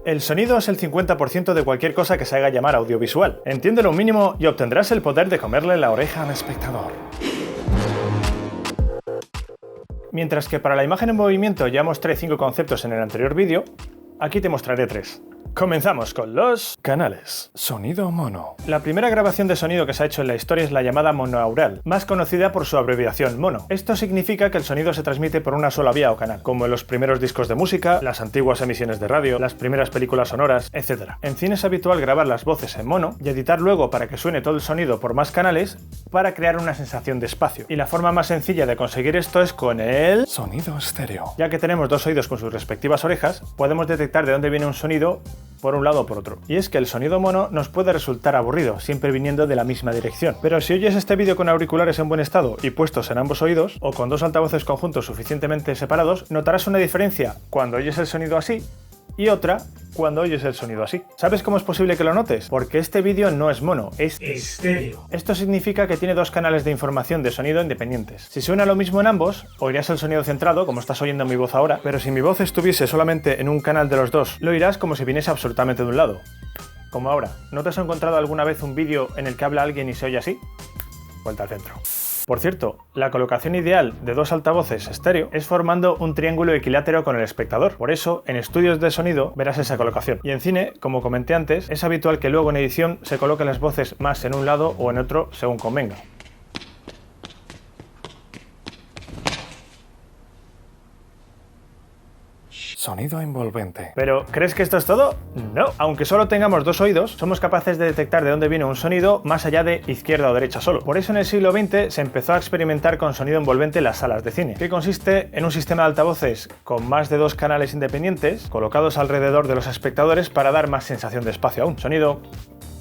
El sonido es el 50% de cualquier cosa que se haga llamar audiovisual. Entiéndelo un mínimo y obtendrás el poder de comerle la oreja al espectador. Mientras que para la imagen en movimiento ya mostré 5 conceptos en el anterior vídeo, aquí te mostraré 3. Comenzamos con los canales. Sonido mono. La primera grabación de sonido que se ha hecho en la historia es la llamada monoaural, más conocida por su abreviación mono. Esto significa que el sonido se transmite por una sola vía o canal, como en los primeros discos de música, las antiguas emisiones de radio, las primeras películas sonoras, etc. En cine es habitual grabar las voces en mono y editar luego para que suene todo el sonido por más canales para crear una sensación de espacio. Y la forma más sencilla de conseguir esto es con el sonido estéreo. Ya que tenemos dos oídos con sus respectivas orejas, podemos detectar de dónde viene un sonido por un lado o por otro. Y es que el sonido mono nos puede resultar aburrido, siempre viniendo de la misma dirección. Pero si oyes este vídeo con auriculares en buen estado y puestos en ambos oídos, o con dos altavoces conjuntos suficientemente separados, notarás una diferencia cuando oyes el sonido así y otra cuando oyes el sonido así. ¿Sabes cómo es posible que lo notes? Porque este vídeo no es mono, es estéreo. Esto significa que tiene dos canales de información de sonido independientes. Si suena lo mismo en ambos, oirás el sonido centrado, como estás oyendo mi voz ahora, pero si mi voz estuviese solamente en un canal de los dos, lo oirás como si viniese absolutamente de un lado. Como ahora. ¿No te has encontrado alguna vez un vídeo en el que habla alguien y se oye así? Vuelta al centro. Por cierto, la colocación ideal de dos altavoces estéreo es formando un triángulo equilátero con el espectador. Por eso, en estudios de sonido verás esa colocación. Y en cine, como comenté antes, es habitual que luego en edición se coloquen las voces más en un lado o en otro según convenga. Sonido envolvente. ¿Pero crees que esto es todo? No. Aunque solo tengamos dos oídos, somos capaces de detectar de dónde viene un sonido más allá de izquierda o derecha solo. Por eso en el siglo XX se empezó a experimentar con sonido envolvente en las salas de cine, que consiste en un sistema de altavoces con más de dos canales independientes colocados alrededor de los espectadores para dar más sensación de espacio aún. Sonido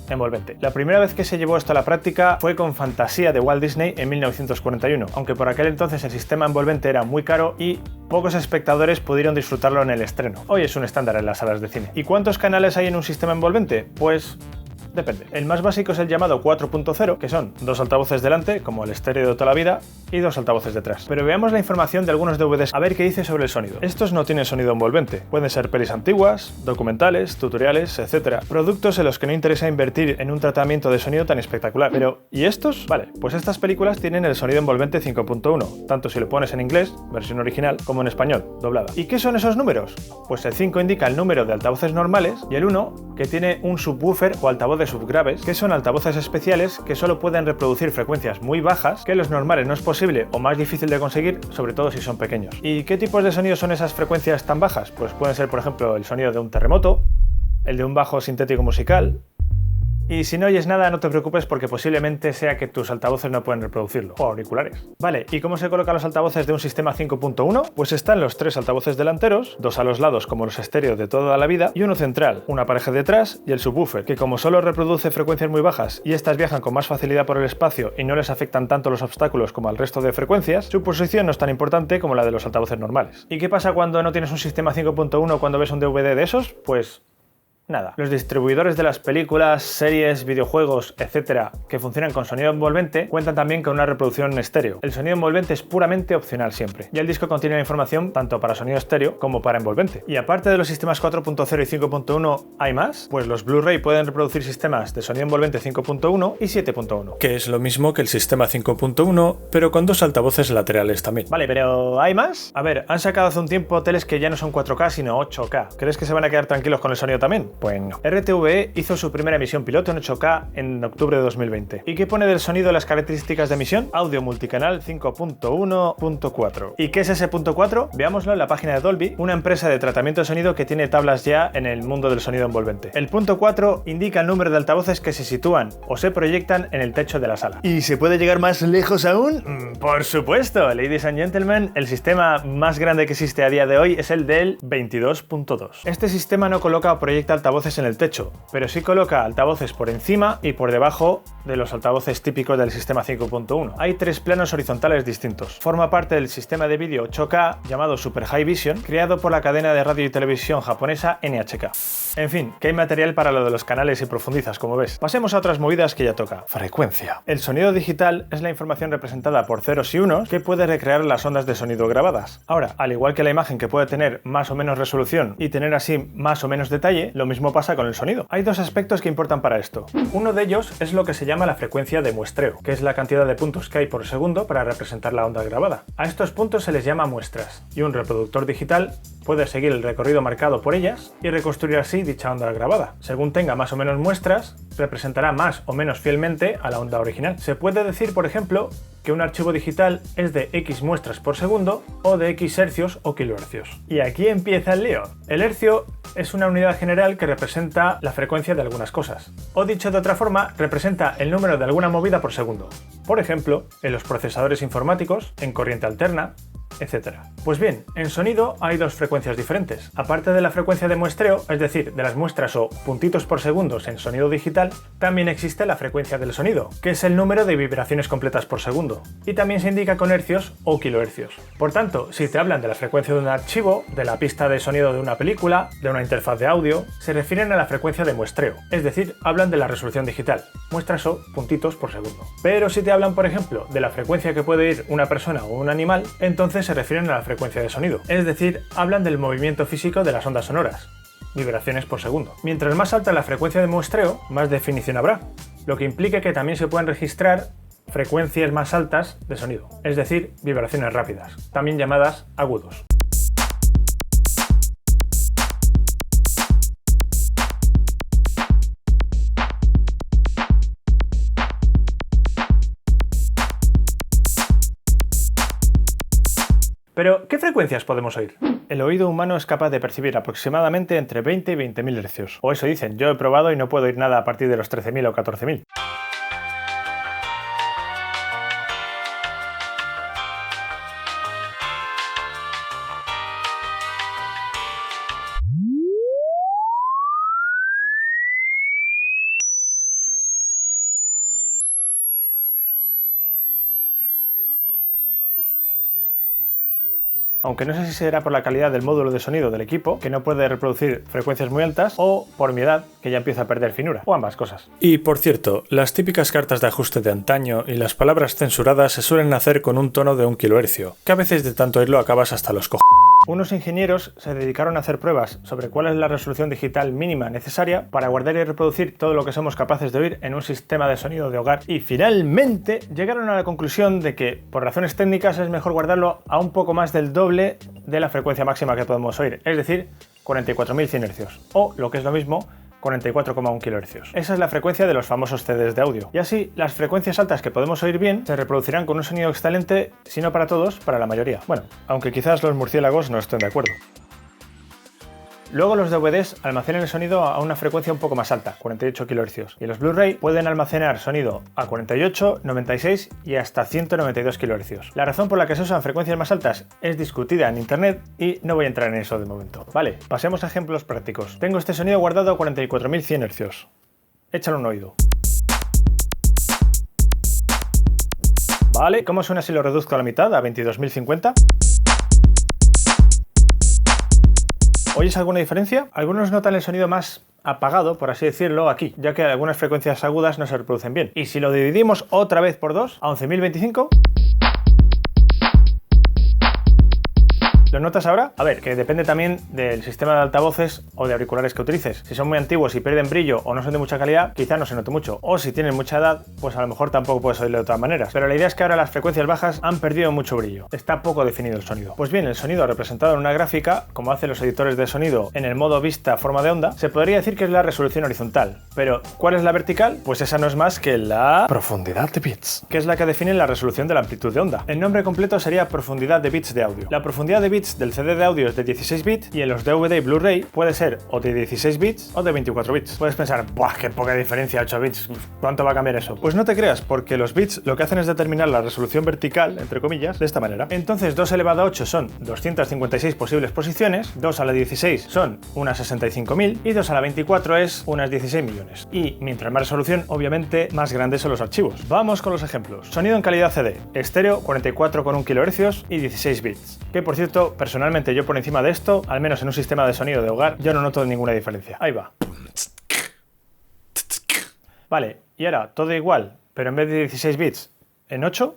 envolvente. La primera vez que se llevó esto a la práctica fue con Fantasía de Walt Disney en 1941, aunque por aquel entonces el sistema envolvente era muy caro y pocos espectadores pudieron disfrutarlo en el estreno. Hoy es un estándar en las salas de cine. ¿Y cuántos canales hay en un sistema envolvente? Pues depende. El más básico es el llamado 4.0, que son dos altavoces delante, como el estéreo de toda la vida, y dos altavoces detrás. Pero veamos la información de algunos DVDs a ver qué dice sobre el sonido. Estos no tienen sonido envolvente. Pueden ser pelis antiguas, documentales, tutoriales, etc. Productos en los que no interesa invertir en un tratamiento de sonido tan espectacular. Pero, ¿y estos? Vale, pues estas películas tienen el sonido envolvente 5.1, tanto si lo pones en inglés, versión original, como en español, doblada. ¿Y qué son esos números? Pues el 5 indica el número de altavoces normales y el 1 que tiene un subwoofer o altavoz de subgraves, que son altavoces especiales que solo pueden reproducir frecuencias muy bajas, que en los normales no es posible o más difícil de conseguir, sobre todo si son pequeños. ¿Y qué tipos de sonido son esas frecuencias tan bajas? Pues pueden ser, por ejemplo, el sonido de un terremoto, el de un bajo sintético musical. Y si no oyes nada, no te preocupes porque posiblemente sea que tus altavoces no pueden reproducirlo, o auriculares. Vale, ¿y cómo se colocan los altavoces de un sistema 5.1? Pues están los tres altavoces delanteros, dos a los lados como los estéreos de toda la vida, y uno central, una pareja detrás y el subwoofer, que como solo reproduce frecuencias muy bajas y estas viajan con más facilidad por el espacio y no les afectan tanto los obstáculos como al resto de frecuencias, su posición no es tan importante como la de los altavoces normales. ¿Y qué pasa cuando no tienes un sistema 5.1 cuando ves un DVD de esos? Pues nada. Los distribuidores de las películas, series, videojuegos, etcétera, que funcionan con sonido envolvente, cuentan también con una reproducción en estéreo. El sonido envolvente es puramente opcional siempre. Y el disco contiene la información tanto para sonido estéreo como para envolvente. Y aparte de los sistemas 4.0 y 5.1, ¿hay más? Pues los Blu-ray pueden reproducir sistemas de sonido envolvente 5.1 y 7.1. Que es lo mismo que el sistema 5.1, pero con dos altavoces laterales también. Vale, pero ¿hay más? A ver, han sacado hace un tiempo teles que ya no son 4K sino 8K. ¿Crees que se van a quedar tranquilos con el sonido también? Pues no. RTVE hizo su primera emisión piloto en 8K en octubre de 2020. ¿Y qué pone del sonido las características de emisión? Audio multicanal 5.1.4. ¿Y qué es ese punto 4? Veámoslo en la página de Dolby, una empresa de tratamiento de sonido que tiene tablas ya en el mundo del sonido envolvente. El punto 4 indica el número de altavoces que se sitúan o se proyectan en el techo de la sala. ¿Y se puede llegar más lejos aún? Por supuesto, ladies and gentlemen, el sistema más grande que existe a día de hoy es el del 22.2. Este sistema no coloca o proyecta altavoces en el techo, pero sí coloca altavoces por encima y por debajo de los altavoces típicos del sistema 5.1. Hay 3 planos horizontales distintos. Forma parte del sistema de vídeo 8K llamado Super High Vision, creado por la cadena de radio y televisión japonesa NHK. En fin, que hay material para lo de los canales y profundizas, como ves. Pasemos a otras movidas que ya toca. Frecuencia. El sonido digital es la información representada por ceros y unos que puede recrear las ondas de sonido grabadas. Ahora, al igual que la imagen que puede tener más o menos resolución y tener así más o menos detalle, lo mismo pasa con el sonido. Hay 2 aspectos que importan para esto. Uno de ellos es lo que se llama la frecuencia de muestreo, que es la cantidad de puntos que hay por segundo para representar la onda grabada. A estos puntos se les llama muestras, y un reproductor digital puede seguir el recorrido marcado por ellas y reconstruir así dicha onda grabada. Según tenga más o menos muestras, representará más o menos fielmente a la onda original. Se puede decir, por ejemplo, que un archivo digital es de X muestras por segundo o de X hercios o kilohercios. Y aquí empieza el lío. El hercio es una unidad general que representa la frecuencia de algunas cosas. O dicho de otra forma, representa el número de alguna movida por segundo. Por ejemplo, en los procesadores informáticos, en corriente alterna, etc. Pues bien, en sonido hay 2 frecuencias diferentes. Aparte de la frecuencia de muestreo, es decir, de las muestras o puntitos por segundos en sonido digital, también existe la frecuencia del sonido, que es el número de vibraciones completas por segundo, y también se indica con hercios o kilohercios. Por tanto, si te hablan de la frecuencia de un archivo, de la pista de sonido de una película, de una interfaz de audio, se refieren a la frecuencia de muestreo, es decir, hablan de la resolución digital, muestras o puntitos por segundo. Pero si te hablan, por ejemplo, de la frecuencia que puede ir una persona o un animal, entonces se refieren a la frecuencia de sonido, es decir, hablan del movimiento físico de las ondas sonoras, vibraciones por segundo. Mientras más alta la frecuencia de muestreo, más definición habrá, lo que implica que también se pueden registrar frecuencias más altas de sonido, es decir, vibraciones rápidas, también llamadas agudos. Pero, ¿qué frecuencias podemos oír? El oído humano es capaz de percibir aproximadamente entre 20 y 20.000 Hz. O eso dicen, yo he probado y no puedo oír nada a partir de los 13.000 o 14.000. Aunque no sé si será por la calidad del módulo de sonido del equipo, que no puede reproducir frecuencias muy altas, o por mi edad, que ya empieza a perder finura, o ambas cosas. Y por cierto, las típicas cartas de ajuste de antaño y las palabras censuradas se suelen hacer con un tono de 1 kHz, que a veces de tanto oírlo acabas hasta los cojones. Unos ingenieros se dedicaron a hacer pruebas sobre cuál es la resolución digital mínima necesaria para guardar y reproducir todo lo que somos capaces de oír en un sistema de sonido de hogar, y finalmente llegaron a la conclusión de que, por razones técnicas, es mejor guardarlo a un poco más del doble de la frecuencia máxima que podemos oír, es decir, 44.100 Hz, o lo que es lo mismo, 44,1 kHz. Esa es la frecuencia de los famosos CDs de audio. Y así, las frecuencias altas que podemos oír bien se reproducirán con un sonido excelente, si no para todos, para la mayoría. Bueno, aunque quizás los murciélagos no estén de acuerdo. Luego los DVDs almacenan el sonido a una frecuencia un poco más alta, 48 kHz, y los Blu-ray pueden almacenar sonido a 48, 96 y hasta 192 kHz. La razón por la que se usan frecuencias más altas es discutida en internet y no voy a entrar en eso de momento. Vale, pasemos a ejemplos prácticos. Tengo este sonido guardado a 44.100 Hz. Échale un oído. Vale, ¿cómo suena si lo reduzco a la mitad, a 22.050? ¿Oyes alguna diferencia? Algunos notan el sonido más apagado, por así decirlo, aquí, ya que algunas frecuencias agudas no se reproducen bien. Y si lo dividimos otra vez por 2, a 11.025... ¿Lo notas ahora? A ver, que depende también del sistema de altavoces o de auriculares que utilices. Si son muy antiguos y pierden brillo o no son de mucha calidad, quizá no se note mucho. O si tienen mucha edad, pues a lo mejor tampoco puedes oírlo de otras maneras. Pero la idea es que ahora las frecuencias bajas han perdido mucho brillo. Está poco definido el sonido. Pues bien, el sonido representado en una gráfica, como hacen los editores de sonido en el modo vista forma de onda, se podría decir que es la resolución horizontal. Pero, ¿cuál es la vertical? Pues esa no es más que la profundidad de bits, que es la que define la resolución de la amplitud de onda. El nombre completo sería profundidad de bits de audio. La profundidad de bits bits del CD de audio es de 16 bits y en los DVD y Blu-ray puede ser o de 16 bits o de 24 bits. Puedes pensar, ¡buah, qué poca diferencia, 8 bits! ¿Cuánto va a cambiar eso? Pues no te creas, porque los bits lo que hacen es determinar la resolución vertical, entre comillas, de esta manera. Entonces 2 elevado a 8 son 256 posibles posiciones, 2 a la 16 son unas 65.000 y 2 a la 24 es unas 16 millones. Y mientras más resolución, obviamente más grandes son los archivos. Vamos con los ejemplos. Sonido en calidad CD, estéreo 44,1 kHz y 16 bits. Que por cierto, personalmente yo por encima de esto, al menos en un sistema de sonido de hogar, yo no noto ninguna diferencia. Ahí va. Vale, y ahora todo igual, pero en vez de 16 bits, en 8.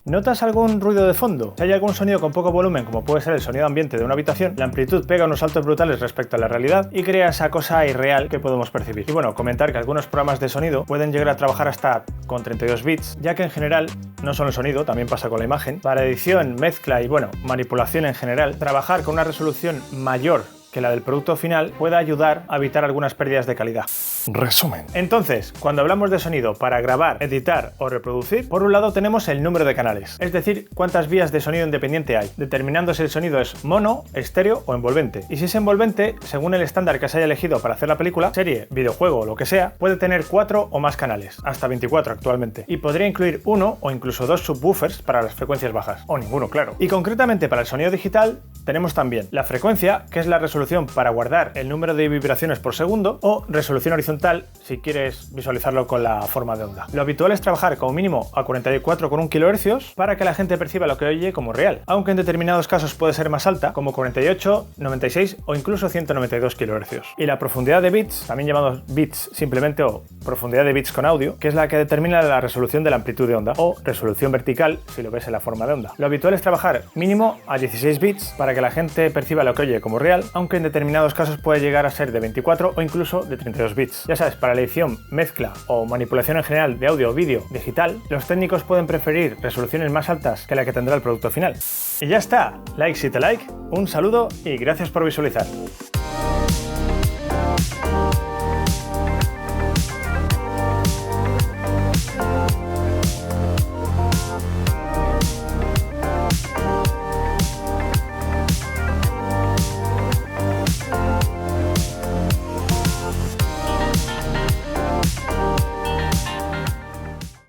¿Notas algún ruido de fondo? Si hay algún sonido con poco volumen, como puede ser el sonido ambiente de una habitación, la amplitud pega unos saltos brutales respecto a la realidad y crea esa cosa irreal que podemos percibir. Y bueno, comentar que algunos programas de sonido pueden llegar a trabajar hasta con 32 bits, ya que en general no solo el sonido, también pasa con la imagen. Para edición, mezcla y bueno, manipulación en general, trabajar con una resolución mayor que la del producto final pueda ayudar a evitar algunas pérdidas de calidad. Resumen. Entonces, cuando hablamos de sonido para grabar, editar o reproducir, por un lado tenemos el número de canales, es decir, cuántas vías de sonido independiente hay, determinando si el sonido es mono, estéreo o envolvente. Y si es envolvente, según el estándar que se haya elegido para hacer la película, serie, videojuego o lo que sea, puede tener 4 o más canales, hasta 24 actualmente, y podría incluir 1 o incluso 2 subwoofers para las frecuencias bajas, o ninguno, claro. Y concretamente para el sonido digital tenemos también la frecuencia, que es la resolución para guardar el número de vibraciones por segundo, o resolución horizontal si quieres visualizarlo con la forma de onda. Lo habitual es trabajar como mínimo a 44,1 kHz para que la gente perciba lo que oye como real, aunque en determinados casos puede ser más alta, como 48, 96 o incluso 192 kHz. Y la profundidad de bits, también llamados bits simplemente o profundidad de bits con audio, que es la que determina la resolución de la amplitud de onda, o resolución vertical si lo ves en la forma de onda. Lo habitual es trabajar mínimo a 16 bits para que la gente perciba lo que oye como real, aunque en determinados casos puede llegar a ser de 24 o incluso de 32 bits. Ya sabes, para la edición, mezcla o manipulación en general de audio o vídeo digital, los técnicos pueden preferir resoluciones más altas que la que tendrá el producto final. Y ya está, like si te like, un saludo y gracias por visualizar.